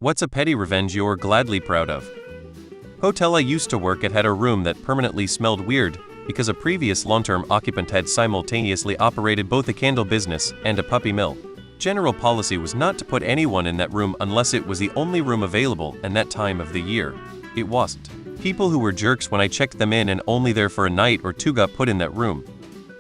What's a petty revenge you're gladly proud of? Hotel I used to work at had a room that permanently smelled weird because a previous long-term occupant had simultaneously operated both a candle business and a puppy mill. General policy was not to put anyone in that room unless it was the only room available and that time of the year. It wasn't. People who were jerks when I checked them in and only there for a night or two got put in that room.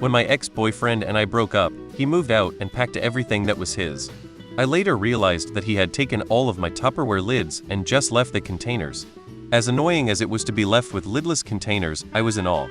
When my ex-boyfriend and I broke up, he moved out and packed everything that was his. I later realized that he had taken all of my Tupperware lids and just left the containers. As annoying as it was to be left with lidless containers, I was in awe.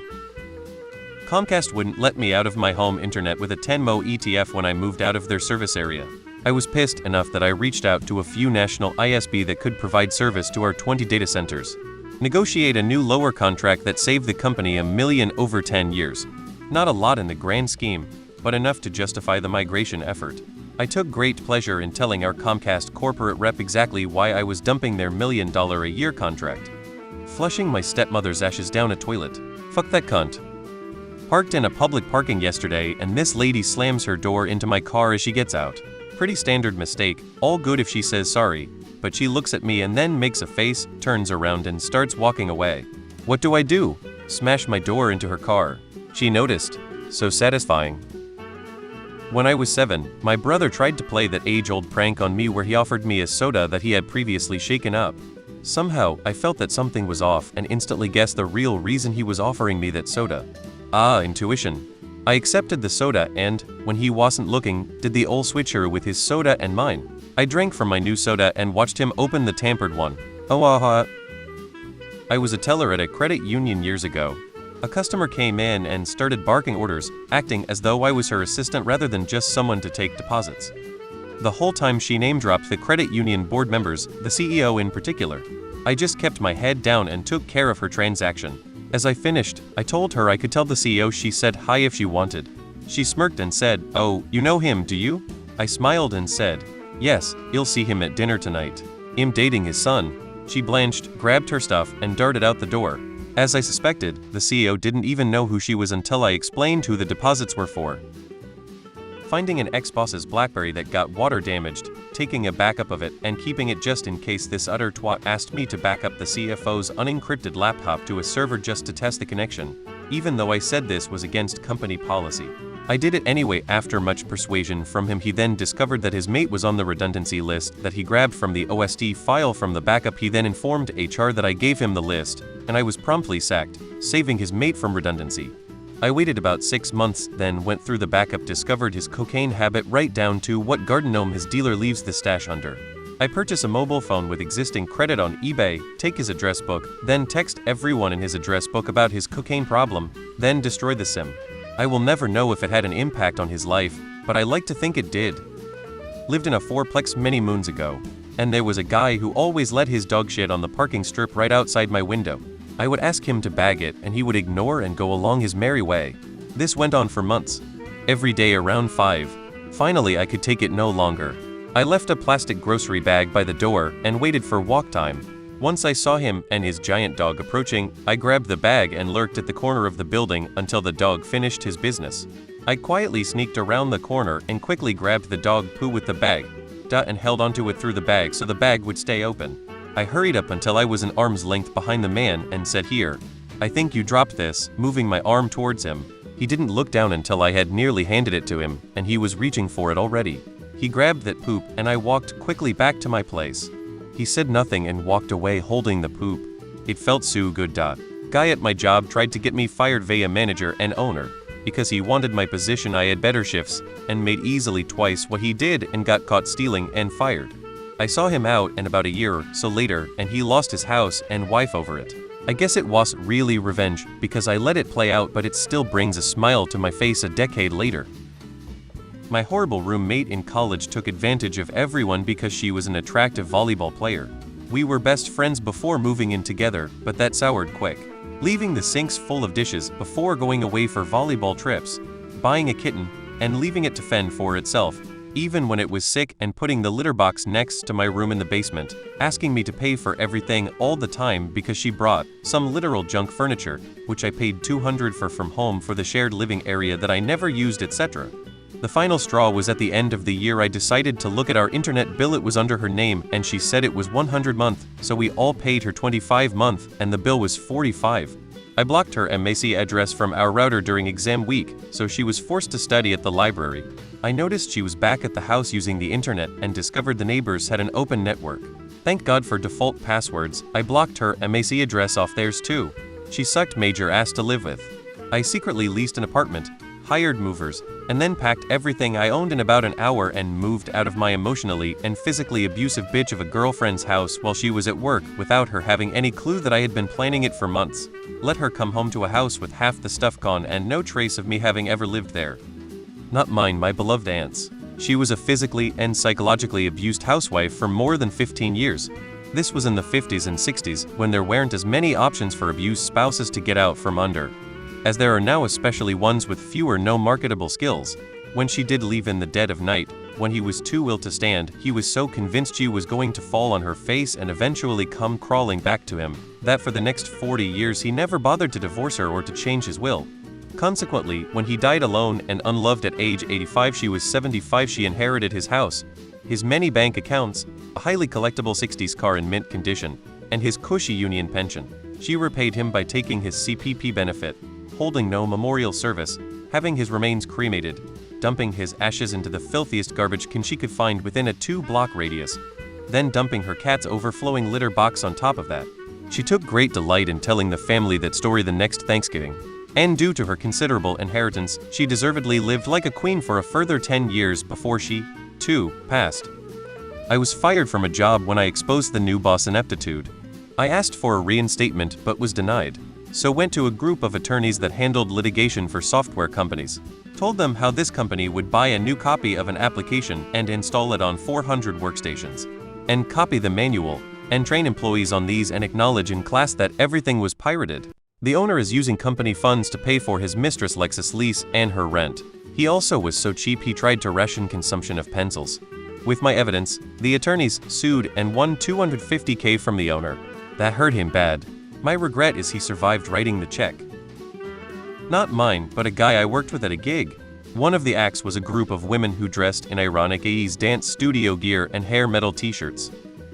Comcast wouldn't let me out of my home internet with a 10 Mo ETF when I moved out of their service area. I was pissed enough that I reached out to a few national ISP that could provide service to our 20 data centers. Negotiate a new lower contract that saved the company $1 million over 10 years. Not a lot in the grand scheme, but enough to justify the migration effort. I took great pleasure in telling our Comcast corporate rep exactly why I was dumping their $1 million a year contract. Flushing my stepmother's ashes down a toilet. Fuck that cunt. Parked in a public parking yesterday and this lady slams her door into my car as she gets out. Pretty standard mistake, all good if she says sorry, but she looks at me and then makes a face, turns around and starts walking away. What do? Smash my door into her car. She noticed. So satisfying. When I was 7, my brother tried to play that age-old prank on me where he offered me a soda that he had previously shaken up. Somehow, I felt that something was off and instantly guessed the real reason he was offering me that soda. Intuition. I accepted the soda and, when he wasn't looking, did the ol' switcher with his soda and mine. I drank from my new soda and watched him open the tampered one. I was a teller at a credit union years ago. A customer came in and started barking orders, acting as though I was her assistant rather than just someone to take deposits. The whole time she name-dropped the credit union board members, the CEO in particular. I just kept my head down and took care of her transaction. As I finished, I told her I could tell the CEO she said hi if she wanted. She smirked and said, "Oh, you know him, do you?" I smiled and said, "Yes, you'll see him at dinner tonight. I'm dating his son." She blanched, grabbed her stuff, and darted out the door. As I suspected, the CEO didn't even know who she was until I explained who the deposits were for. Finding an ex-boss's BlackBerry that got water damaged, taking a backup of it, and keeping it just in case this utter twat asked me to back up the CFO's unencrypted laptop to a server just to test the connection, even though I said this was against company policy. I did it anyway after much persuasion from him. He then discovered that his mate was on the redundancy list that he grabbed from the OSD file from the backup. He then informed HR that I gave him the list, and I was promptly sacked, saving his mate from redundancy. I waited about 6 months, then went through the backup, discovered his cocaine habit right down to what garden gnome his dealer leaves the stash under. I purchase a mobile phone with existing credit on eBay, take his address book, then text everyone in his address book about his cocaine problem, then destroy the SIM. I will never know if it had an impact on his life, but I like to think it did. Lived in a fourplex many moons ago, and there was a guy who always let his dog shit on the parking strip right outside my window. I would ask him to bag it and he would ignore and go along his merry way. This went on for months. Every day around 5. Finally I could take it no longer. I left a plastic grocery bag by the door and waited for walk time. Once I saw him and his giant dog approaching, I grabbed the bag and lurked at the corner of the building until the dog finished his business. I quietly sneaked around the corner and quickly grabbed the dog poo with the bag, and held onto it through the bag so the bag would stay open. I hurried up until I was an arm's length behind the man and said, "Here, I think you dropped this," moving my arm towards him. He didn't look down until I had nearly handed it to him, and he was reaching for it already. He grabbed that poop and I walked quickly back to my place. He said nothing and walked away holding the poop. It felt so good. Guy at my job tried to get me fired via manager and owner. Because he wanted my position I had better shifts, and made easily twice what he did and got caught stealing and fired. I saw him out and about a year or so later and he lost his house and wife over it. I guess it was really revenge because I let it play out, but it still brings a smile to my face a decade later. My horrible roommate in college took advantage of everyone because she was an attractive volleyball player. We were best friends before moving in together, but that soured quick. Leaving the sinks full of dishes before going away for volleyball trips, buying a kitten, and leaving it to fend for itself, even when it was sick, and putting the litter box next to my room in the basement, asking me to pay for everything all the time because she brought some literal junk furniture, which I paid $200 for from home for the shared living area that I never used, etc. The final straw was at the end of the year. I decided to look at our internet bill. It was under her name and she said it was 100 month, so we all paid her 25 month and the bill was 45. I blocked her MAC address from our router during exam week, so she was forced to study at the library. I noticed she was back at the house using the internet and discovered the neighbors had an open network. Thank God for default passwords. I blocked her MAC address off theirs too. She sucked major ass to live with. I secretly leased an apartment, hired movers, and then packed everything I owned in about an hour and moved out of my emotionally and physically abusive bitch of a girlfriend's house while she was at work without her having any clue that I had been planning it for months. Let her come home to a house with half the stuff gone and no trace of me having ever lived there. Not mine, my beloved aunt's. She was a physically and psychologically abused housewife for more than 15 years. This was in the 50s and 60s when there weren't as many options for abused spouses to get out from under, as there are now, especially ones with fewer no marketable skills. When she did leave in the dead of night, when he was too ill to stand, he was so convinced she was going to fall on her face and eventually come crawling back to him, that for the next 40 years he never bothered to divorce her or to change his will. Consequently, when he died alone and unloved at age 85, she was 75. She inherited his house, his many bank accounts, a highly collectible 60s car in mint condition, and his cushy union pension. She repaid him by taking his CPP benefit, holding no memorial service, having his remains cremated, dumping his ashes into the filthiest garbage can she could find within a 2-block radius, then dumping her cat's overflowing litter box on top of that. She took great delight in telling the family that story the next Thanksgiving, and due to her considerable inheritance, she deservedly lived like a queen for a further 10 years before she, too, passed. I was fired from a job when I exposed the new boss' ineptitude. I asked for a reinstatement but was denied, so went to a group of attorneys that handled litigation for software companies. Told them how this company would buy a new copy of an application and install it on 400 workstations, and copy the manual, and train employees on these and acknowledge in class that everything was pirated. The owner is using company funds to pay for his mistress Lexus lease and her rent. He also was so cheap he tried to ration consumption of pencils. With my evidence, the attorneys sued and won $250K from the owner. That hurt him bad. My regret is he survived writing the check. Not mine, but a guy I worked with at a gig. One of the acts was a group of women who dressed in ironic 80s dance studio gear and hair metal t-shirts.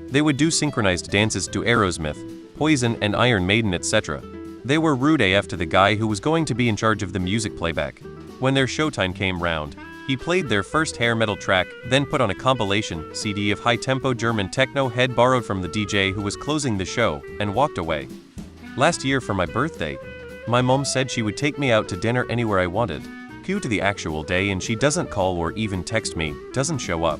They would do synchronized dances to Aerosmith, Poison and Iron Maiden, etc. They were rude AF to the guy who was going to be in charge of the music playback. When their showtime came round, he played their first hair metal track, then put on a compilation CD of high-tempo German techno head borrowed from the DJ who was closing the show, and walked away. Last year for my birthday, my mom said she would take me out to dinner anywhere I wanted. Cue to the actual day and she doesn't call or even text me, doesn't show up.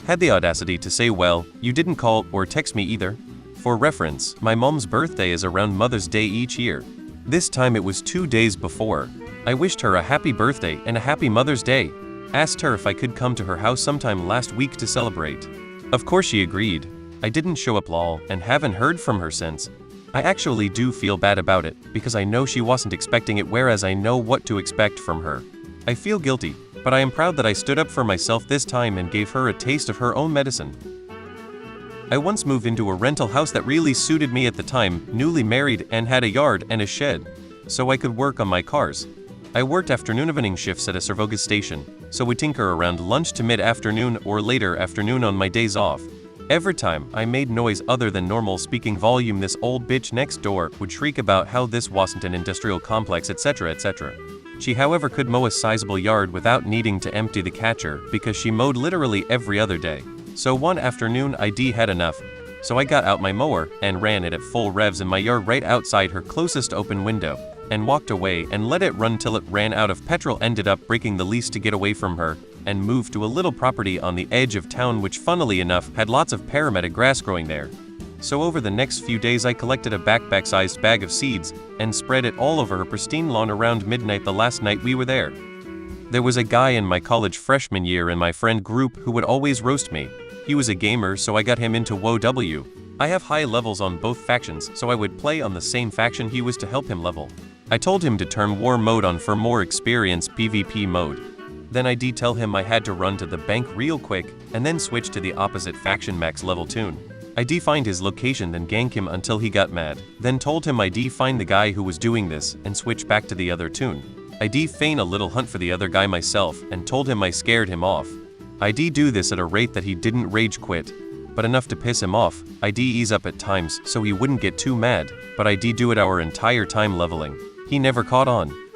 Had the audacity to say, well, you didn't call or text me either. For reference, my mom's birthday is around Mother's Day each year. This time it was 2 days before. I wished her a happy birthday and a happy Mother's Day. Asked her if I could come to her house sometime last week to celebrate. Of course she agreed. I didn't show up lol and haven't heard from her since. I actually do feel bad about it, because I know she wasn't expecting it, whereas I know what to expect from her. I feel guilty, but I am proud that I stood up for myself this time and gave her a taste of her own medicine. I once moved into a rental house that really suited me at the time, newly married and had a yard and a shed, so I could work on my cars. I worked afternoon evening shifts at a Servogas station, so would tinker around lunch to mid-afternoon or later afternoon on my days off. Every time I made noise other than normal speaking volume, this old bitch next door would shriek about how this wasn't an industrial complex, etc, etc. She however could mow a sizable yard without needing to empty the catcher because she mowed literally every other day. So one afternoon I had enough, so I got out my mower and ran it at full revs in my yard right outside her closest open window, and walked away and let it run till it ran out of petrol. Ended up breaking the lease to get away from her, and moved to a little property on the edge of town which funnily enough had lots of parameta grass growing there. So over the next few days I collected a backpack-sized bag of seeds and spread it all over her pristine lawn around midnight the last night we were there. There was a guy in my college freshman year in my friend group who would always roast me. He was a gamer, so I got him into WoW. I have high levels on both factions, so I would play on the same faction he was to help him level. I told him to turn war mode on for more experience PvP mode. Then I tell him I had to run to the bank real quick, and then switch to the opposite faction max level tune. I find his location then gank him until he got mad, then told him I find the guy who was doing this and switch back to the other tune. I'd feign a little hunt for the other guy myself and told him I scared him off. I'd do this at a rate that he didn't rage quit, but enough to piss him off. I'd ease up at times so he wouldn't get too mad, but I'd do it our entire time leveling. He never caught on.